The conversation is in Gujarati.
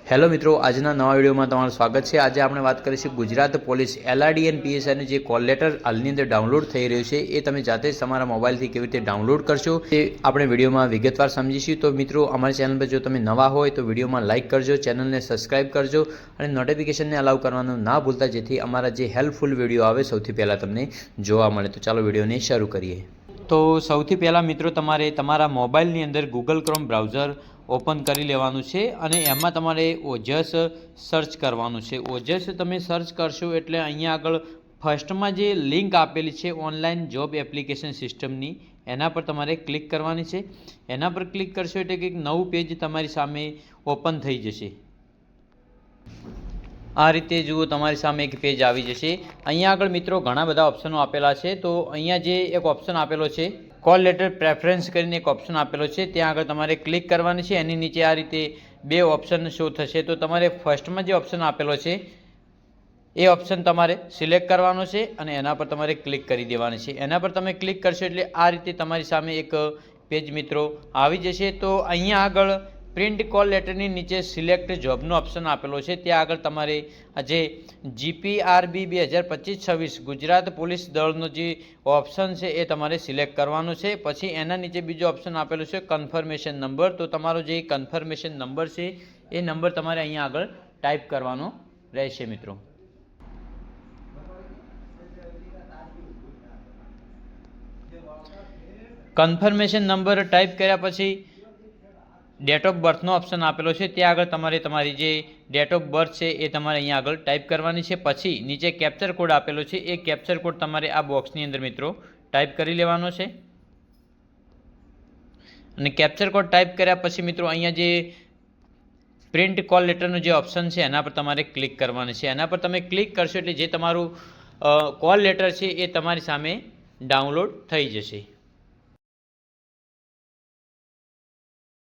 હેલો મિત્રો, આજના નવા વિડીયોમાં તમારું સ્વાગત છે। આજે આપણે વાત કરીશું ગુજરાત પોલીસ LRD અને PSIનું જે કોલ લેટર હાલની અંદર ડાઉનલોડ થઈ રહ્યું છે એ તમે જાતે જ તમારા મોબાઈલથી કેવી રીતે ડાઉનલોડ કરશો તે આપણે વિડીયોમાં વિગતવાર સમજીશું। તો મિત્રો, અમારી ચેનલ પર જો તમે નવા હોય તો વિડીયોમાં લાઇક કરજો, ચેનલને સબસ્ક્રાઇબ કરજો અને નોટિફિકેશનને અલાઉ કરવાનું ના ભૂલતા, જેથી અમારા જે હેલ્પફુલ વિડીયો આવે સૌથી પહેલાં તમને જોવા મળે। તો ચાલો વિડીયોને શરૂ કરીએ। તો સૌથી પહેલાં મિત્રો, તમારે તમારા મોબાઈલની અંદર ગૂગલ ક્રોમ બ્રાઉઝર ઓપન કરી લેવાનું છે અને એમાં તમારે ઓજસ સર્ચ કરવાનું છે। ઓજસ તમે સર્ચ કરશો એટલે અહીંયા આગળ ફર્સ્ટમાં જે લિંક આપેલી છે ઓનલાઈન જોબ એપ્લિકેશન સિસ્ટમની, એના પર તમારે ક્લિક કરવાની છે। એના પર ક્લિક કરશો એટલે કંઈક નવું પેજ તમારી સામે ઓપન થઈ જશે। આ રીતે જુઓ, તમારી સામે એક પેજ આવી જશે। અહીંયા આગળ મિત્રો ઘણા બધા ઓપ્શનો આપેલા છે। તો અહીંયા જે એક ઓપ્શન આપેલો છે કોલ લેટર પ્રેફરન્સ કરીને એક ઓપ્શન આપેલો છે, ત્યાં આગળ તમારે ક્લિક કરવાની છે। એની નીચે આ રીતે બે ઓપ્શન શો થશે। તો તમારે ફર્સ્ટમાં જે ઓપ્શન આપેલો છે એ ઓપ્શન તમારે સિલેક્ટ કરવાનો છે અને એના પર તમારે ક્લિક કરી દેવાની છે। એના પર તમે ક્લિક કરશો એટલે આ રીતે તમારી સામે એક પેજ મિત્રો આવી જશે। તો અહીંયા આગળ પ્રિન્ટ કોલ લેટરની નીચે સિલેક્ટ જોબનો ઓપ્શન આપેલો છે, ત્યાં આગળ તમારે જે GPRB 2025-26 ગુજરાત પોલીસ દળનો જે ઓપ્શન છે એ તમારે સિલેક્ટ કરવાનો છે। પછી એના નીચે બીજો ઓપ્શન આપેલો છે કન્ફર્મેશન નંબર। તો તમારો જે કન્ફર્મેશન નંબર છે એ નંબર તમારે અહીંયા આગળ ટાઈપ કરવાનો રહેશે મિત્રો। કન્ફર્મેશન નંબર ટાઈપ કર્યા પછી ડેટ ઓફ બર્થનો ઓપ્શન આપેલો છે, ત્યાં આગળ તમારે તમારી જે ડેટ ઓફ બર્થ છે એ તમારે અહીંયા આગળ ટાઈપ કરવાની છે। પછી નીચે કેપ્ચર કોડ આપેલો છે, એ કેપ્ચર કોડ તમારે આ બોક્સની અંદર મિત્રો ટાઈપ કરી લેવાનો છે। અને કેપ્ચર કોડ ટાઈપ કર્યા પછી મિત્રો અહીંયા જે પ્રિન્ટ કોલ લેટરનો જે ઓપ્શન છે એના પર તમારે ક્લિક કરવાનું છે। એના પર તમે ક્લિક કરશો એટલે જે તમારું કોલ લેટર છે એ તમારી સામે ડાઉનલોડ થઈ જશે।